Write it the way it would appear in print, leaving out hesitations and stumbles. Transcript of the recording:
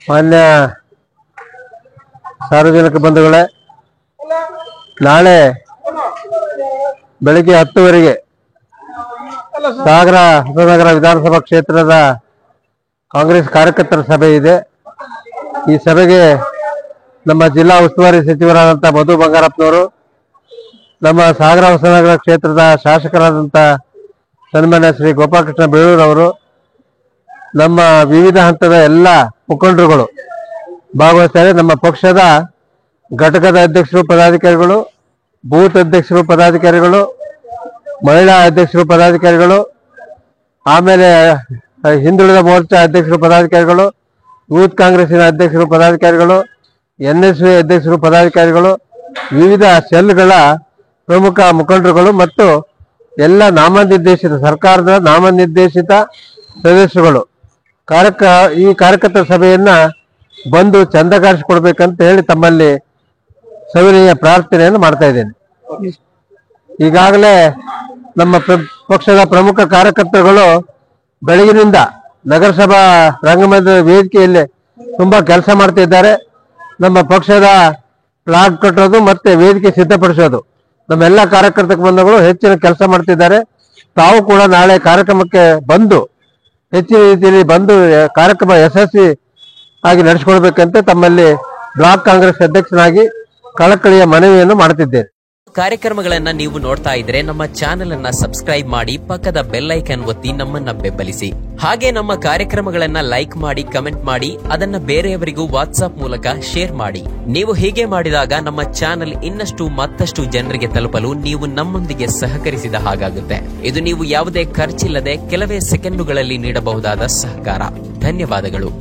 ಮಾನ್ಯ ಸಾರ್ವಜನಿಕ ಬಂಧುಗಳೇ, ನಾಳೆ ಬೆಳಿಗ್ಗೆ 10 ಸಾಗರ ಹೊಸನಗರ ವಿಧಾನಸಭಾ ಕ್ಷೇತ್ರದ ಕಾಂಗ್ರೆಸ್ ಕಾರ್ಯಕರ್ತರ ಸಭೆ ಇದೆ. ಈ ಸಭೆಗೆ ನಮ್ಮ ಜಿಲ್ಲಾ ಉಸ್ತುವಾರಿ ಸಚಿವರಾದಂಥ ಮಧು ಬಂಗಾರಪ್ಪನವರು, ನಮ್ಮ ಸಾಗರ ಹೊಸನಗರ ಕ್ಷೇತ್ರದ ಶಾಸಕರಾದಂಥ ಸನ್ಮಾನ್ಯ ಶ್ರೀ ಗೋಪಾಲಕೃಷ್ಣ ಬೇಳೂರವರು, ನಮ್ಮ ವಿವಿಧ ಹಂತದ ಎಲ್ಲ ಮುಖಂಡರುಗಳು ಭಾಗವಹಿಸ್ತಾರೆ. ನಮ್ಮ ಪಕ್ಷದ ಘಟಕದ ಅಧ್ಯಕ್ಷರು, ಪದಾಧಿಕಾರಿಗಳು, ಬೂತ್ ಅಧ್ಯಕ್ಷರು, ಪದಾಧಿಕಾರಿಗಳು, ಮಹಿಳಾ ಅಧ್ಯಕ್ಷರು, ಪದಾಧಿಕಾರಿಗಳು, ಆಮೇಲೆ ಹಿಂದುಳಿದ ಮೋರ್ಚಾ ಅಧ್ಯಕ್ಷರು, ಪದಾಧಿಕಾರಿಗಳು, ಯೂತ್ ಕಾಂಗ್ರೆಸ್ಸಿನ ಅಧ್ಯಕ್ಷರು, ಪದಾಧಿಕಾರಿಗಳು, NSU ಅಧ್ಯಕ್ಷರು, ಪದಾಧಿಕಾರಿಗಳು, ವಿವಿಧ ಸೆಲ್ಗಳ ಪ್ರಮುಖ ಮುಖಂಡರುಗಳು ಮತ್ತು ಎಲ್ಲ ನಾಮನಿರ್ದೇಶಿತ ಸರ್ಕಾರದ ನಾಮನಿರ್ದೇಶಿತ ಸದಸ್ಯರುಗಳು ಈ ಕಾರ್ಯಕರ್ತರ ಸಭೆಯನ್ನ ಬಂದು ಚಂದ ಕಾರಿಸಿಕೊಡ್ಬೇಕಂತ ಹೇಳಿ ತಮ್ಮಲ್ಲಿ ಸವಿನಯ ಪ್ರಾರ್ಥನೆಯನ್ನು ಮಾಡ್ತಾ ಇದ್ದೇನೆ. ಈಗಾಗಲೇ ನಮ್ಮ ಪಕ್ಷದ ಪ್ರಮುಖ ಕಾರ್ಯಕರ್ತರುಗಳು ಬೆಳಗಿನಿಂದ ನಗರಸಭಾ ರಂಗಮಂದಿರ ವೇದಿಕೆಯಲ್ಲಿ ತುಂಬಾ ಕೆಲಸ ಮಾಡ್ತಾ ಇದ್ದಾರೆ. ನಮ್ಮ ಪಕ್ಷದ ಫ್ಲಾಗ್ ಕಟ್ಟೋದು ಮತ್ತೆ ವೇದಿಕೆ ಸಿದ್ಧಪಡಿಸೋದು ನಮ್ಮೆಲ್ಲ ಕಾರ್ಯಕರ್ತ ಬಂಧುಗಳು ಹೆಚ್ಚಿನ ಕೆಲಸ ಮಾಡ್ತಿದ್ದಾರೆ. ತಾವು ಕೂಡ ನಾಳೆ ಕಾರ್ಯಕ್ರಮಕ್ಕೆ ಬಂದು ಹೆಚ್ಚಿನ ರೀತಿಯಲ್ಲಿ ಬಂದು ಕಾರ್ಯಕ್ರಮ ಯಶಸ್ವಿ ಆಗಿ ನಡೆಸಿಕೊಳ್ಬೇಕಂತ ತಮ್ಮಲ್ಲಿ ಬ್ಲಾಕ್ ಕಾಂಗ್ರೆಸ್ ಅಧ್ಯಕ್ಷನಾಗಿ ಕಳಕಳಿಯ ಮನವಿಯನ್ನು ಮಾಡುತ್ತಿದ್ದೇನೆ. ಕಾರ್ಯಕ್ರಮಗಳನ್ನ ನೀವು ನೋಡ್ತಾ ಇದ್ರೆ ನಮ್ಮ ಚಾನೆಲ್ ಅನ್ನ ಸಬ್ಸ್ಕ್ರೈಬ್ ಮಾಡಿ, ಪಕ್ಕದ ಬೆಲ್ ಐಕಾನ್ ಒತ್ತಿ ನಮ್ಮನ್ನ ಬೆಂಬಲಿಸಿ. ಹಾಗೆ ನಮ್ಮ ಕಾರ್ಯಕ್ರಮಗಳನ್ನ ಲೈಕ್ ಮಾಡಿ, ಕಮೆಂಟ್ ಮಾಡಿ, ಅದನ್ನ ಬೇರೆಯವರಿಗೂ ವಾಟ್ಸ್ಆಪ್ ಮೂಲಕ ಶೇರ್ ಮಾಡಿ. ನೀವು ಹೀಗೆ ಮಾಡಿದಾಗ ನಮ್ಮ ಚಾನೆಲ್ ಇನ್ನಷ್ಟು ಮತ್ತಷ್ಟು ಜನರಿಗೆ ತಲುಪಲು ನೀವು ನಮ್ಮೊಂದಿಗೆ ಸಹಕರಿಸಿದ ಹಾಗಾಗುತ್ತೆ. ಇದು ನೀವು ಯಾವುದೇ ಖರ್ಚಿಲ್ಲದೆ ಕೆಲವೇ ಸೆಕೆಂಡುಗಳಲ್ಲಿ ನೀಡಬಹುದಾದ ಸಹಕಾರ. ಧನ್ಯವಾದಗಳು.